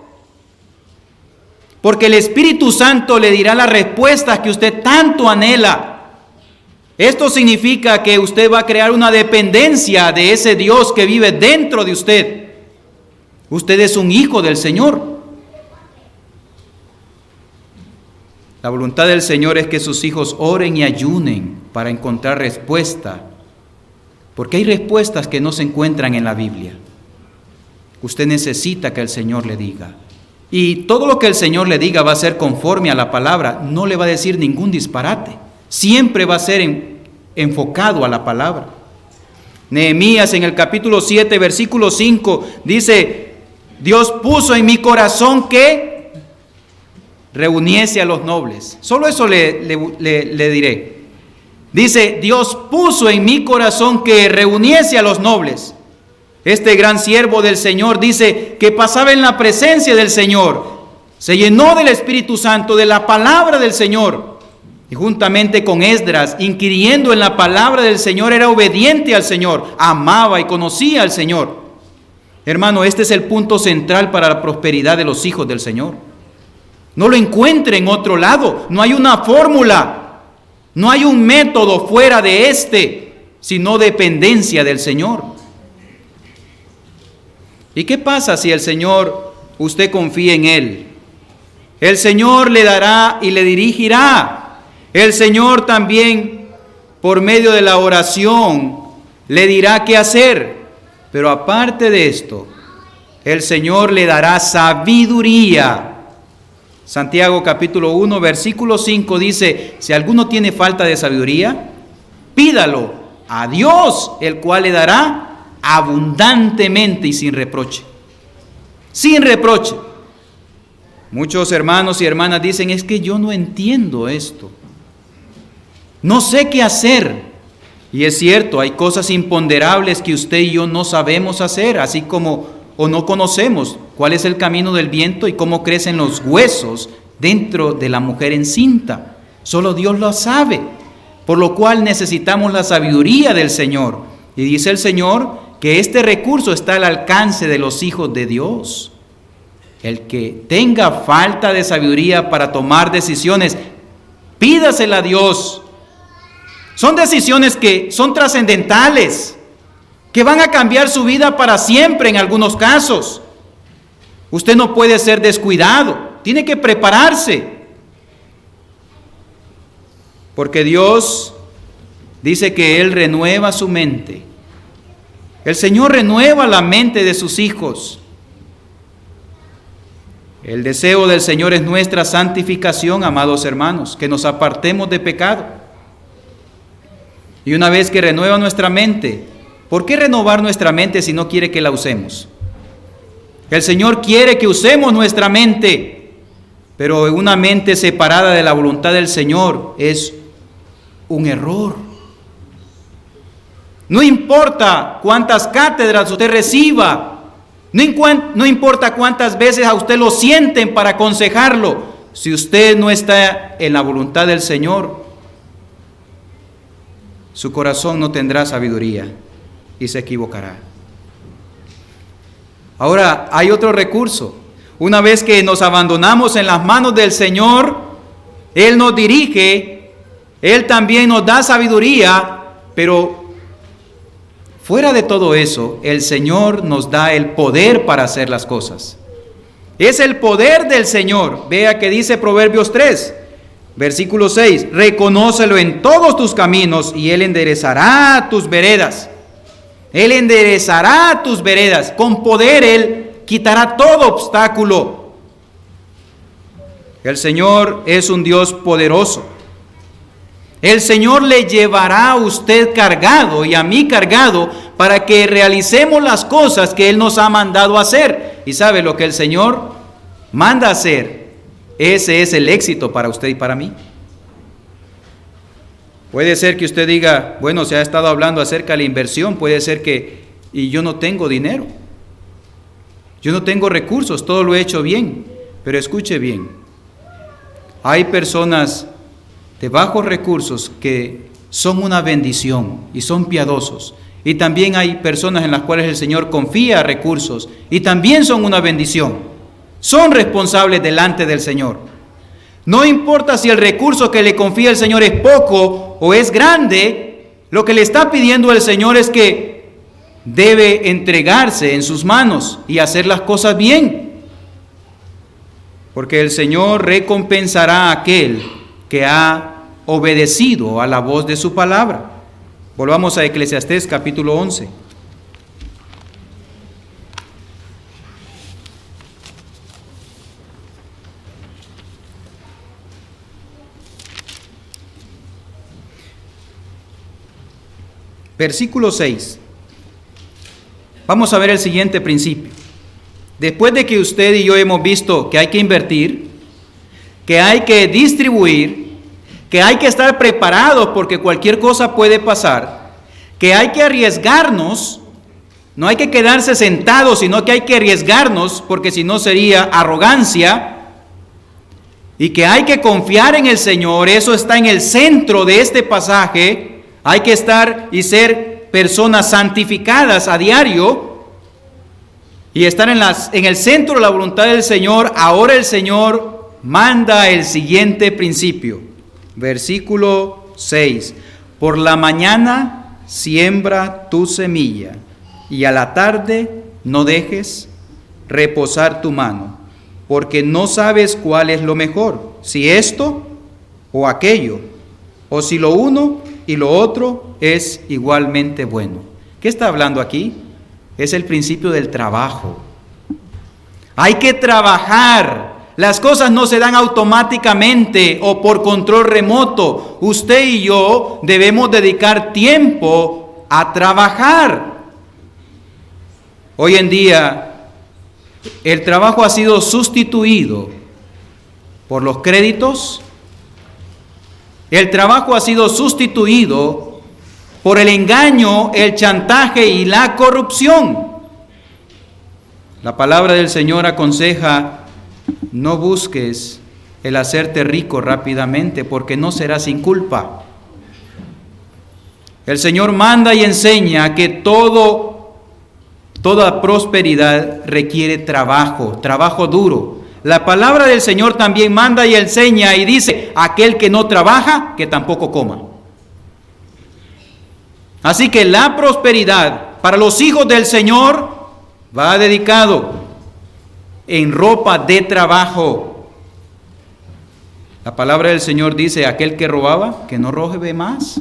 porque el Espíritu Santo le dirá las respuestas que usted tanto anhela. Esto significa que usted va a crear una dependencia de ese Dios que vive dentro de usted. Usted es un hijo del Señor. La voluntad del Señor es que sus hijos oren y ayunen para encontrar respuesta, porque hay respuestas que no se encuentran en la Biblia. Usted necesita que el Señor le diga. Y todo lo que el Señor le diga va a ser conforme a la palabra. No le va a decir ningún disparate. Siempre va a ser enfocado a la palabra. Nehemías en el capítulo 7, versículo 5, dice, Dios puso en mi corazón que reuniese a los nobles. Solo eso le diré. Dice, Dios puso en mi corazón que reuniese a los nobles. Este gran siervo del Señor dice que pasaba en la presencia del Señor. Se llenó del Espíritu Santo, de la palabra del Señor. Y juntamente con Esdras, inquiriendo en la palabra del Señor, era obediente al Señor, amaba y conocía al Señor. Hermano, este es el punto central para la prosperidad de los hijos del Señor. No lo encuentre en otro lado. No hay una fórmula, no hay un método fuera de sino dependencia del Señor. ¿Y qué pasa si el Señor, usted confía en Él? El Señor le dará y le dirigirá. El Señor también, por medio de la oración, le dirá qué hacer. Pero aparte de esto, el Señor le dará sabiduría. Santiago capítulo 1, versículo 5 dice, si alguno tiene falta de sabiduría, pídalo a Dios, el cual le dará abundantemente y sin reproche. Sin reproche. Muchos hermanos y hermanas dicen, es que yo no entiendo esto. No sé qué hacer. Y es cierto, hay cosas imponderables que usted y yo no sabemos hacer, así como o no conocemos cuál es el camino del viento y cómo crecen los huesos dentro de la mujer encinta. Solo Dios lo sabe, por lo cual necesitamos la sabiduría del Señor. Y dice el Señor que este recurso está al alcance de los hijos de Dios. El que tenga falta de sabiduría para tomar decisiones, pídasela a Dios. Son decisiones que son trascendentales, que van a cambiar su vida para siempre en algunos casos. Usted no puede ser descuidado, tiene que prepararse. Porque Dios dice que Él renueva su mente. El Señor renueva la mente de sus hijos. El deseo del Señor es nuestra santificación, amados hermanos, que nos apartemos de pecado. Y una vez que renueva nuestra mente, ¿por qué renovar nuestra mente si no quiere que la usemos? El Señor quiere que usemos nuestra mente, pero una mente separada de la voluntad del Señor es un error. No importa cuántas cátedras usted reciba, no importa cuántas veces a usted lo sienten para aconsejarlo, si usted no está en la voluntad del Señor, su corazón no tendrá sabiduría y se equivocará. Ahora, hay otro recurso. Una vez que nos abandonamos en las manos del Señor, Él nos dirige, Él también nos da sabiduría, pero fuera de todo eso, el Señor nos da el poder para hacer las cosas. Es el poder del Señor. Vea que dice Proverbios 3, versículo 6, reconócelo en todos tus caminos y Él enderezará tus veredas. Él enderezará tus veredas. Con poder Él quitará todo obstáculo. El Señor es un Dios poderoso. El Señor le llevará a usted cargado y a mí cargado para que realicemos las cosas que Él nos ha mandado hacer. Y sabe lo que el Señor manda hacer, ese es el éxito para usted y para mí. Puede ser que usted diga, bueno, se ha estado hablando acerca de la inversión, puede ser que, y yo no tengo dinero, yo no tengo recursos, todo lo he hecho bien, pero escuche bien, hay personas de bajos recursos que son una bendición y son piadosos, y también hay personas en las cuales el Señor confía recursos y también son una bendición, son responsables delante del Señor. No importa si el recurso que le confía el Señor es poco o es grande, lo que le está pidiendo el Señor es que debe entregarse en sus manos y hacer las cosas bien. Porque el Señor recompensará a aquel que ha obedecido a la voz de su palabra. Volvamos a Eclesiastés capítulo 11. Versículo 6. Vamos a ver el siguiente principio. Después de que usted y yo hemos visto que hay que invertir, que hay que distribuir, que hay que estar preparados porque cualquier cosa puede pasar, que hay que arriesgarnos, no hay que quedarse sentados, sino que hay que arriesgarnos porque si no sería arrogancia, y que hay que confiar en el Señor, eso está en el centro de este pasaje. Hay que estar y ser personas santificadas a diario y estar en el centro de la voluntad del Señor. Ahora el Señor manda el siguiente principio. Versículo 6. Por la mañana siembra tu semilla y a la tarde no dejes reposar tu mano, porque no sabes cuál es lo mejor, si esto o aquello, o si lo uno y lo otro es igualmente bueno. ¿Qué está hablando aquí? Es el principio del trabajo. Hay que trabajar. Las cosas no se dan automáticamente o por control remoto. Usted y yo debemos dedicar tiempo a trabajar. Hoy en día, el trabajo ha sido sustituido por los créditos. El trabajo ha sido sustituido por el engaño, el chantaje y la corrupción. La palabra del Señor aconseja, no busques el hacerte rico rápidamente, porque no serás sin culpa. El Señor manda y enseña que toda prosperidad requiere trabajo, trabajo duro. La palabra del Señor también manda y enseña y dice, aquel que no trabaja, que tampoco coma. Así que la prosperidad para los hijos del Señor va dedicado en ropa de trabajo. La palabra del Señor dice, aquel que robaba, que no robe más.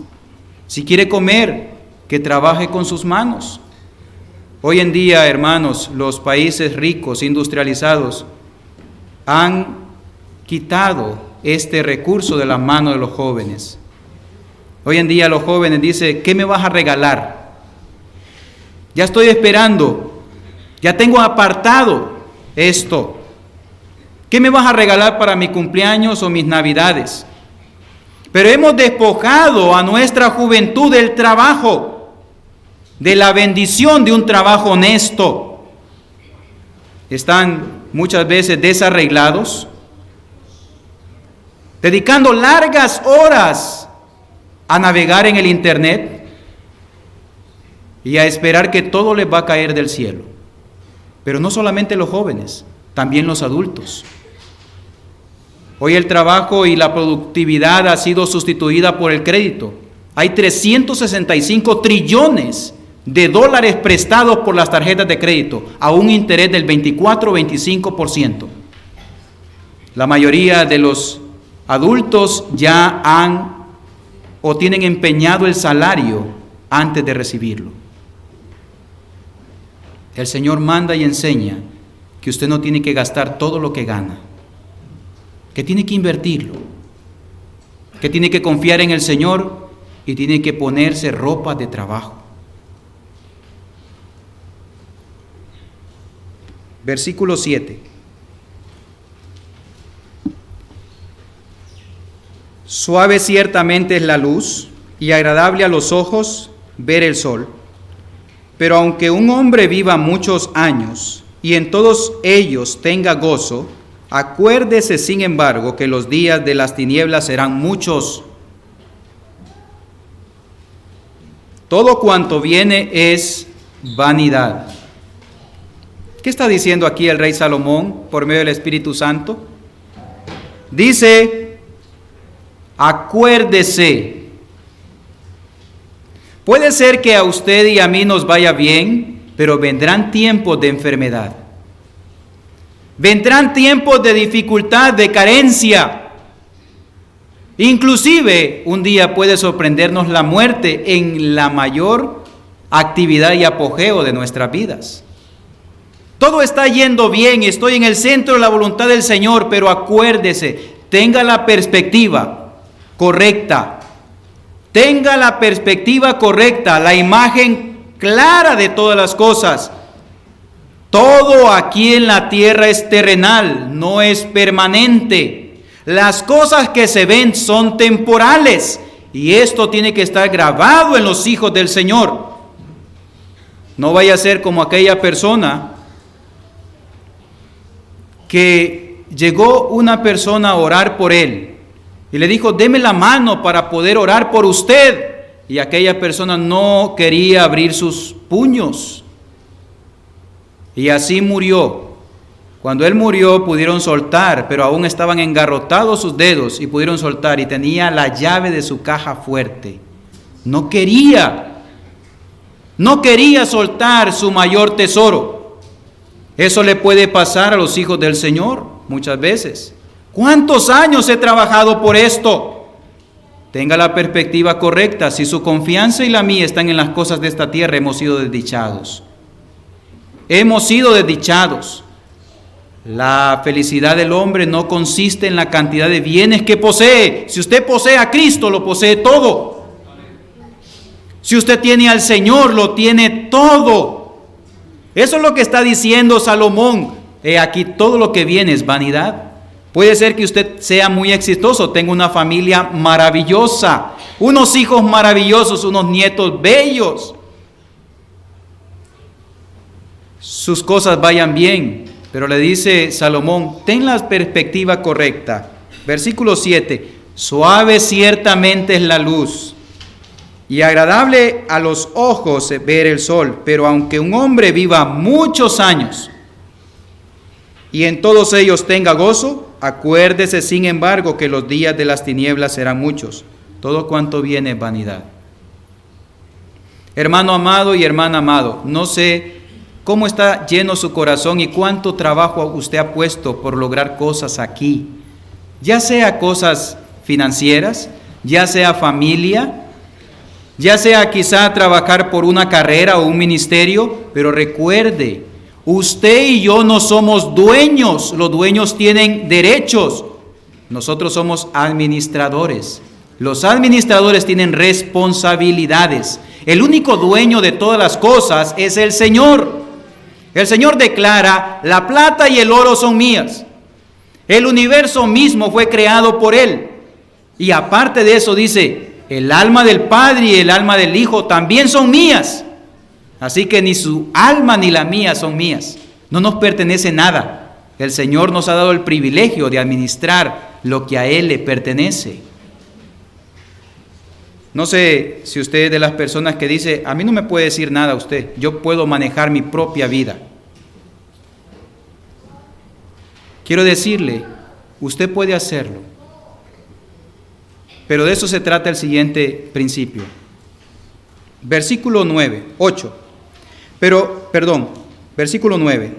Si quiere comer, que trabaje con sus manos. Hoy en día, hermanos, los países ricos, industrializados, han quitado este recurso de las manos de los jóvenes. Hoy en día los jóvenes dicen, ¿qué me vas a regalar? Ya estoy esperando, ya tengo apartado esto. ¿Qué me vas a regalar para mi cumpleaños o mis navidades? Pero hemos despojado a nuestra juventud del trabajo, de la bendición de un trabajo honesto. Están muchas veces desarreglados, dedicando largas horas a navegar en el internet y a esperar que todo les va a caer del cielo. Pero no solamente los jóvenes, también los adultos. Hoy el trabajo y la productividad ha sido sustituida por el crédito. Hay 365 trillones de dólares prestados por las tarjetas de crédito a un interés del 24-25%. La mayoría de los adultos ya han o tienen empeñado el salario antes de recibirlo. El Señor manda y enseña que usted no tiene que gastar todo lo que gana, que tiene que invertirlo, que tiene que confiar en el Señor y tiene que ponerse ropa de trabajo. Versículo 7. Suave ciertamente es la luz y agradable a los ojos ver el sol. Pero aunque un hombre viva muchos años y en todos ellos tenga gozo, acuérdese sin embargo que los días de las tinieblas serán muchos. Todo cuanto viene es vanidad. ¿Qué está diciendo aquí el rey Salomón por medio del Espíritu Santo? Dice, acuérdese. Puede ser que a usted y a mí nos vaya bien, pero vendrán tiempos de enfermedad. Vendrán tiempos de dificultad, de carencia. Inclusive, un día puede sorprendernos la muerte en la mayor actividad y apogeo de nuestras vidas. Todo está yendo bien, estoy en el centro de la voluntad del Señor, pero acuérdese, tenga la perspectiva correcta. Tenga la perspectiva correcta, la imagen clara de todas las cosas. Todo aquí en la tierra es terrenal, no es permanente. Las cosas que se ven son temporales y esto tiene que estar grabado en los hijos del Señor. No vaya a ser como aquella persona que llegó una persona a orar por él y le dijo, deme la mano para poder orar por usted. Y aquella persona no quería abrir sus puños. Y así murió. Cuando él murió pudieron soltar, pero aún estaban engarrotados sus dedos y pudieron soltar y tenía la llave de su caja fuerte. No quería soltar su mayor tesoro. Eso le puede pasar a los hijos del Señor muchas veces. ¿Cuántos años he trabajado por esto? Tenga la perspectiva correcta. Si su confianza y la mía están en las cosas de esta tierra, hemos sido desdichados. Hemos sido desdichados. La felicidad del hombre no consiste en la cantidad de bienes que posee. Si usted posee a Cristo, lo posee todo. Si usted tiene al Señor, lo tiene todo. Eso es lo que está diciendo Salomón. Aquí todo lo que viene es vanidad. Puede ser que usted sea muy exitoso, tenga una familia maravillosa, unos hijos maravillosos, unos nietos bellos. Sus cosas vayan bien, pero le dice Salomón, ten la perspectiva correcta. Versículo 7, suave ciertamente es la luz y agradable a los ojos ver el sol, pero aunque un hombre viva muchos años y en todos ellos tenga gozo, acuérdese sin embargo que los días de las tinieblas serán muchos. Todo cuanto viene es vanidad. Hermano amado y hermana amado, no sé cómo está lleno su corazón y cuánto trabajo usted ha puesto por lograr cosas aquí. Ya sea cosas financieras, ya sea familia, ya sea quizá trabajar por una carrera o un ministerio, pero recuerde, usted y yo no somos dueños, los dueños tienen derechos, nosotros somos administradores. Los administradores tienen responsabilidades. El único dueño de todas las cosas es el Señor. El Señor declara, la plata y el oro son mías. El universo mismo fue creado por Él. Y aparte de eso dice, el alma del Padre y el alma del Hijo también son mías. Así que ni su alma ni la mía son mías. No nos pertenece nada. El Señor nos ha dado el privilegio de administrar lo que a Él le pertenece. No sé si usted es de las personas que dice, a mí no me puede decir nada usted, yo puedo manejar mi propia vida. quiero decirle, usted puede hacerlo. Pero de eso se trata el siguiente principio. Versículo 8. Versículo 9.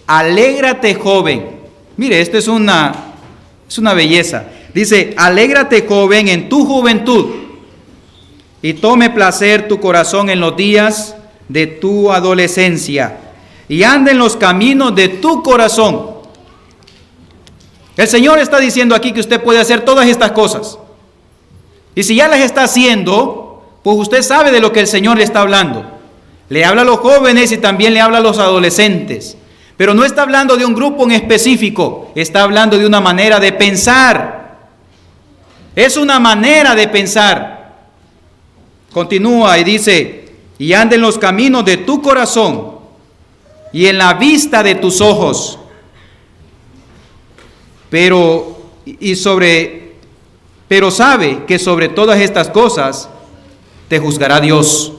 Alégrate, joven. Mire, esto es una belleza. Dice, alégrate, joven, en tu juventud, y tome placer tu corazón en los días de tu adolescencia, y anda en los caminos de tu corazón. El Señor está diciendo aquí que usted puede hacer todas estas cosas. Y si ya las está haciendo, pues usted sabe de lo que el Señor le está hablando. Le habla a los jóvenes y también le habla a los adolescentes. Pero no está hablando de un grupo en específico, está hablando de una manera de pensar. Es una manera de pensar. Continúa y dice, y anda en los caminos de tu corazón y en la vista de tus ojos. Pero sabe que sobre todas estas cosas te juzgará Dios.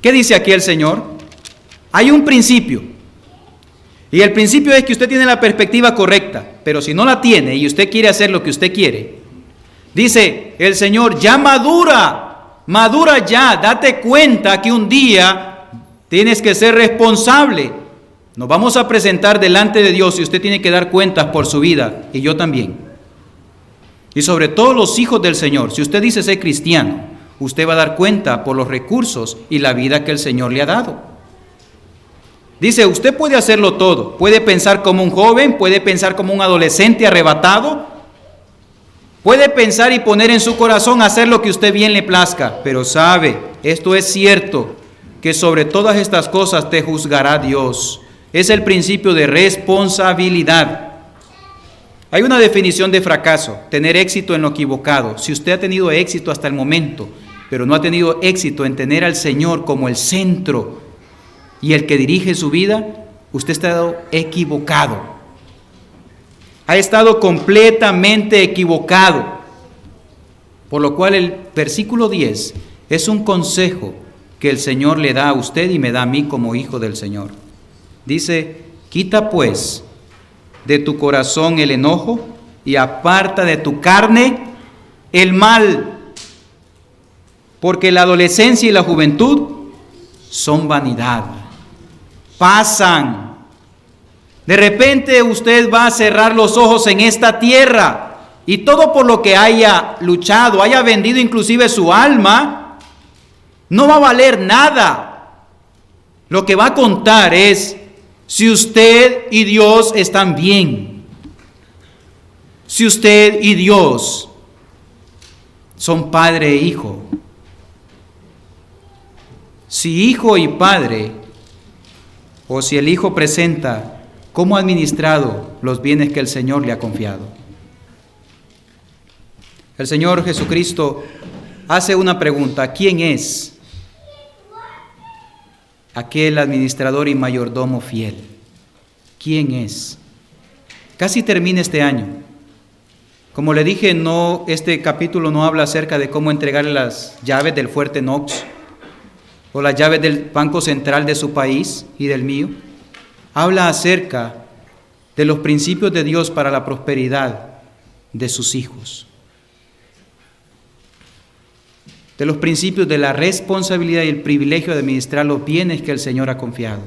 ¿Qué dice aquí el Señor? Hay un principio. Y el principio es que usted tiene la perspectiva correcta. Pero si no la tiene y usted quiere hacer lo que usted quiere, dice el Señor, ya madura ya, date cuenta que un día tienes que ser responsable. Nos vamos a presentar delante de Dios y usted tiene que dar cuentas por su vida, y yo también. Y sobre todo los hijos del Señor, si usted dice ser cristiano, usted va a dar cuenta por los recursos y la vida que el Señor le ha dado. Dice, usted puede hacerlo todo, puede pensar como un joven, puede pensar como un adolescente arrebatado, puede pensar y poner en su corazón hacer lo que usted bien le plazca, pero sabe, esto es cierto, que sobre todas estas cosas te juzgará Dios. Es el principio de responsabilidad. Hay una definición de fracaso, tener éxito en lo equivocado. Si usted ha tenido éxito hasta el momento, pero no ha tenido éxito en tener al Señor como el centro y el que dirige su vida, usted ha estado equivocado. Ha estado completamente equivocado. Por lo cual el versículo 10 es un consejo que el Señor le da a usted y me da a mí como hijo del Señor. Dice, quita pues de tu corazón el enojo y aparta de tu carne el mal, porque la adolescencia y la juventud son vanidad, pasan. De repente usted va a cerrar los ojos en esta tierra y todo por lo que haya luchado, haya vendido inclusive su alma, no va a valer nada. Lo que va a contar es si usted y Dios están bien, si usted y Dios son padre e hijo, si hijo y padre, o si el hijo presenta cómo ha administrado los bienes que el Señor le ha confiado. El Señor Jesucristo hace una pregunta: ¿quién es aquel administrador y mayordomo fiel? ¿Quién es? Casi termina este año. Como le dije, este capítulo no habla acerca de cómo entregarle las llaves del fuerte Knox o las llaves del Banco Central de su país y del mío. Habla acerca de los principios de Dios para la prosperidad de sus hijos, de los principios de la responsabilidad y el privilegio de administrar los bienes que el Señor ha confiado.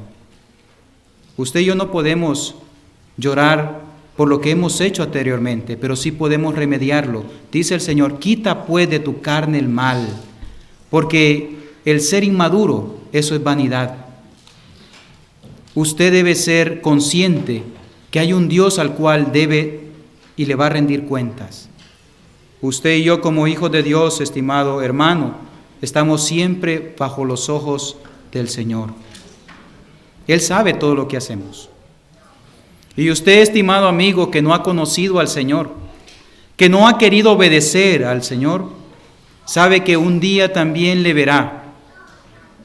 Usted y yo no podemos llorar por lo que hemos hecho anteriormente, pero sí podemos remediarlo. Dice el Señor, quita pues de tu carne el mal, porque el ser inmaduro, eso es vanidad. Usted debe ser consciente que hay un Dios al cual debe y le va a rendir cuentas. Usted y yo como hijos de Dios, estimado hermano, estamos siempre bajo los ojos del Señor. Él sabe todo lo que hacemos. Y usted, estimado amigo, que no ha conocido al Señor, que no ha querido obedecer al Señor, sabe que un día también le verá.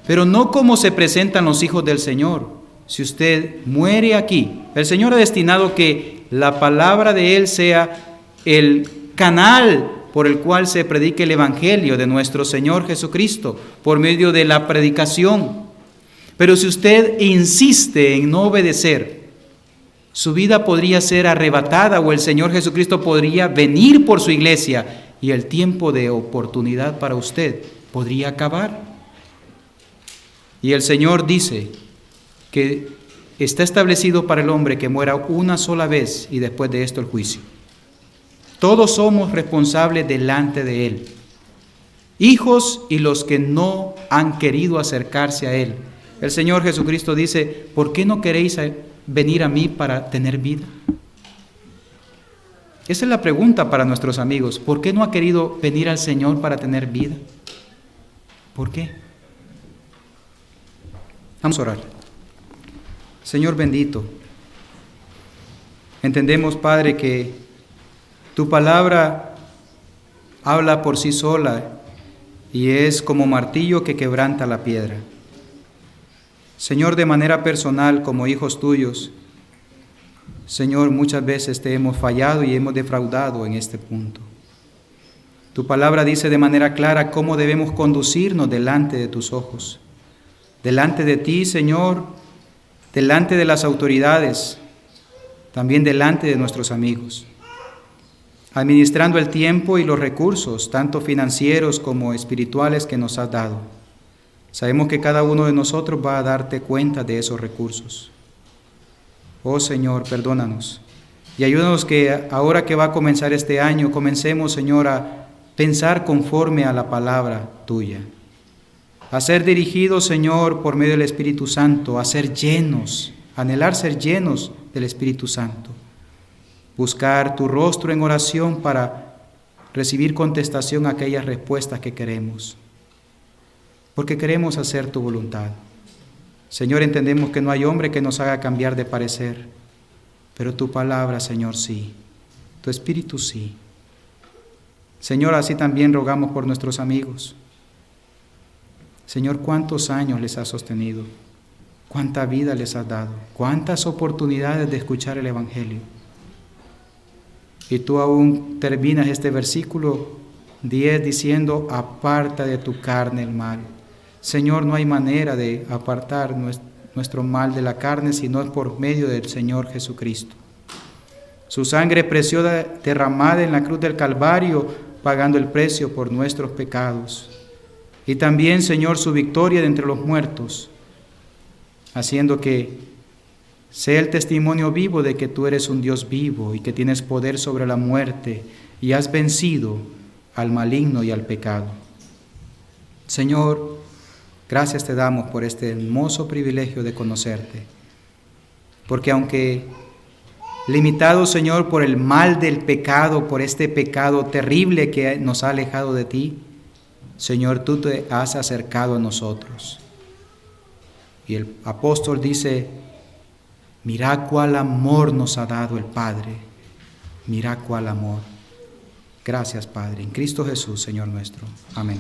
Pero no como se presentan los hijos del Señor. Si usted muere aquí, el Señor ha destinado que la palabra de Él sea el canal por el cual se predique el Evangelio de nuestro Señor Jesucristo, por medio de la predicación. Pero si usted insiste en no obedecer, Su vida podría ser arrebatada o el Señor Jesucristo podría venir por su iglesia y el tiempo de oportunidad para usted podría acabar. Y el Señor dice que está establecido para el hombre que muera una sola vez y después de esto el juicio. Todos somos responsables delante de Él, hijos y los que no han querido acercarse a Él. El Señor Jesucristo dice, ¿por qué no queréis venir a mí para tener vida? Esa es la pregunta para nuestros amigos. ¿Por qué no ha querido venir al Señor para tener vida? ¿Por qué? Vamos a orar. Señor bendito, entendemos, Padre, que tu palabra habla por sí sola y es como martillo que quebranta la piedra. Señor, de manera personal, como hijos tuyos, Señor, muchas veces te hemos fallado y hemos defraudado en este punto. Tu palabra dice de manera clara cómo debemos conducirnos delante de tus ojos. Delante de ti, Señor, delante de las autoridades, también delante de nuestros amigos. Administrando el tiempo y los recursos, tanto financieros como espirituales que nos has dado. Sabemos que cada uno de nosotros va a darte cuenta de esos recursos. Oh Señor, perdónanos y ayúdanos que ahora que va a comenzar este año, comencemos, Señor, a pensar conforme a la palabra tuya. A ser dirigidos, Señor, por medio del Espíritu Santo, a ser llenos, anhelar ser llenos del Espíritu Santo. Buscar tu rostro en oración para recibir contestación a aquellas respuestas que queremos. Porque queremos hacer tu voluntad. Señor, entendemos que no hay hombre que nos haga cambiar de parecer, pero tu palabra, Señor, sí. Tu Espíritu, sí. Señor, así también rogamos por nuestros amigos. Señor, ¿cuántos años les has sostenido? ¿Cuánta vida les has dado? ¿Cuántas oportunidades de escuchar el Evangelio? Y tú aún terminas este versículo 10 diciendo, aparta de tu carne el mal. Señor, no hay manera de apartar nuestro mal de la carne, sino es por medio del Señor Jesucristo. Su sangre preciosa derramada en la cruz del Calvario, pagando el precio por nuestros pecados. Y también, Señor, su victoria de entre los muertos, haciendo que sea el testimonio vivo de que tú eres un Dios vivo y que tienes poder sobre la muerte y has vencido al maligno y al pecado. Señor, gracias te damos por este hermoso privilegio de conocerte, porque aunque limitado, Señor, por el mal del pecado, por este pecado terrible que nos ha alejado de ti, Señor, tú te has acercado a nosotros. Y el apóstol dice, mira cuál amor nos ha dado el Padre, mira cuál amor. Gracias, Padre, en Cristo Jesús, Señor nuestro. Amén.